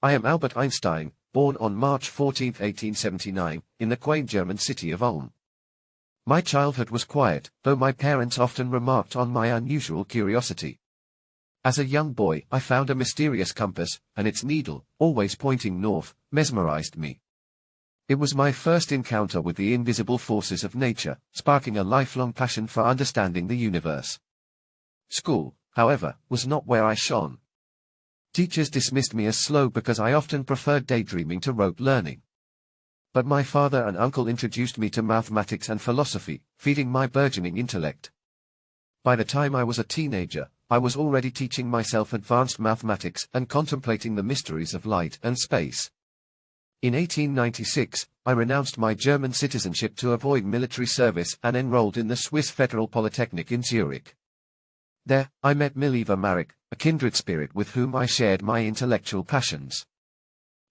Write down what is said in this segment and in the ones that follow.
I am Albert Einstein, born on March 14, 1879, in the quaint German city of Ulm. My childhood was quiet, though my parents often remarked on my unusual curiosity. As a young boy, I found a mysterious compass, and its needle, always pointing north, mesmerized me. It was my first encounter with the invisible forces of nature, sparking a lifelong passion for understanding the universe. School, however, was not where I shone. Teachers dismissed me as slow because I often preferred daydreaming to rote learning. But my father and uncle introduced me to mathematics and philosophy, feeding my burgeoning intellect. By the time I was a teenager, I was already teaching myself advanced mathematics and contemplating the mysteries of light and space. In 1896, I renounced my German citizenship to avoid military service and enrolled in the Swiss Federal Polytechnic in Zurich. There, I met Mileva Marek, a kindred spirit with whom I shared my intellectual passions.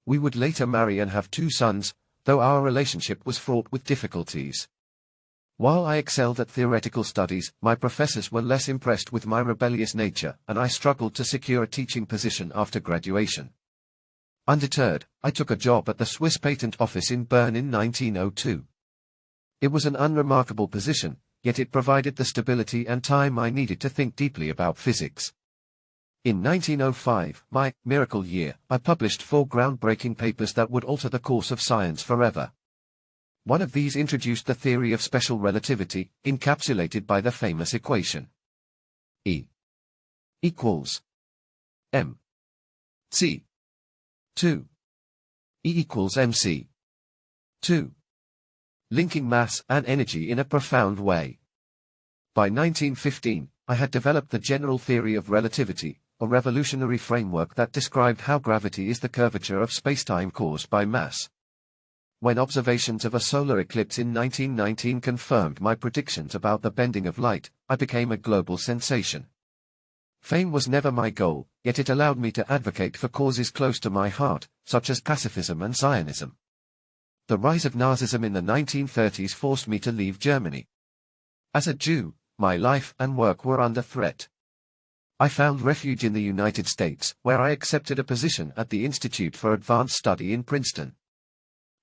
We would later marry and have 2 sons, though our relationship was fraught with difficulties. While I excelled at theoretical studies, my professors were less impressed with my rebellious nature, and I struggled to secure a teaching position after graduation. Undeterred, I took a job at the Swiss Patent Office in Bern in 1902. It was an unremarkable position, yet it provided the stability and time I needed to think deeply about physics. In 1905, my miracle year, I published 4 groundbreaking papers that would alter the course of science forever. One of these introduced the theory of special relativity, encapsulated by the famous equation E equals mc 2 E equals mc 2, linking mass and energy in a profound way. By 1915, I had developed the general theory of relativity, a revolutionary framework that described how gravity is the curvature of spacetime caused by mass. When observations of a solar eclipse in 1919 confirmed my predictions about the bending of light, I became a global sensation. Fame was never my goal, yet it allowed me to advocate for causes close to my heart, such as pacifism and Zionism. The rise of Nazism in the 1930s forced me to leave Germany. As a Jew, my life and work were under threat. I found refuge in the United States, where I accepted a position at the Institute for Advanced Study in Princeton.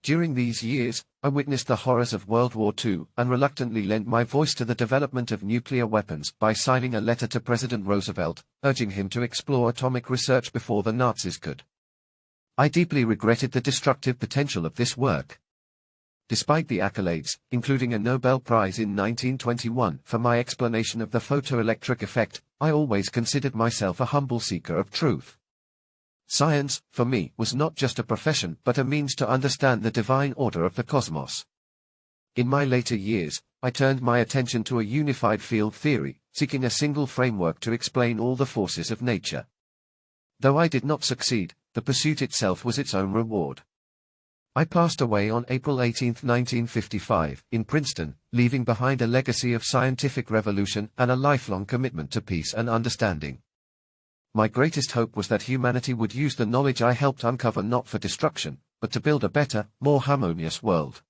During these years, I witnessed the horrors of World War II and reluctantly lent my voice to the development of nuclear weapons by signing a letter to President Roosevelt, urging him to explore atomic research before the Nazis could. I deeply regretted the destructive potential of this work. Despite the accolades, including a Nobel Prize in 1921 for my explanation of the photoelectric effect, I always considered myself a humble seeker of truth. Science, for me, was not just a profession but a means to understand the divine order of the cosmos. In my later years, I turned my attention to a unified field theory, seeking a single framework to explain all the forces of nature. Though I did not succeed, the pursuit itself was its own reward. I passed away on April 18, 1955, in Princeton, leaving behind a legacy of scientific revolution and a lifelong commitment to peace and understanding. My greatest hope was that humanity would use the knowledge I helped uncover not for destruction, but to build a better, more harmonious world.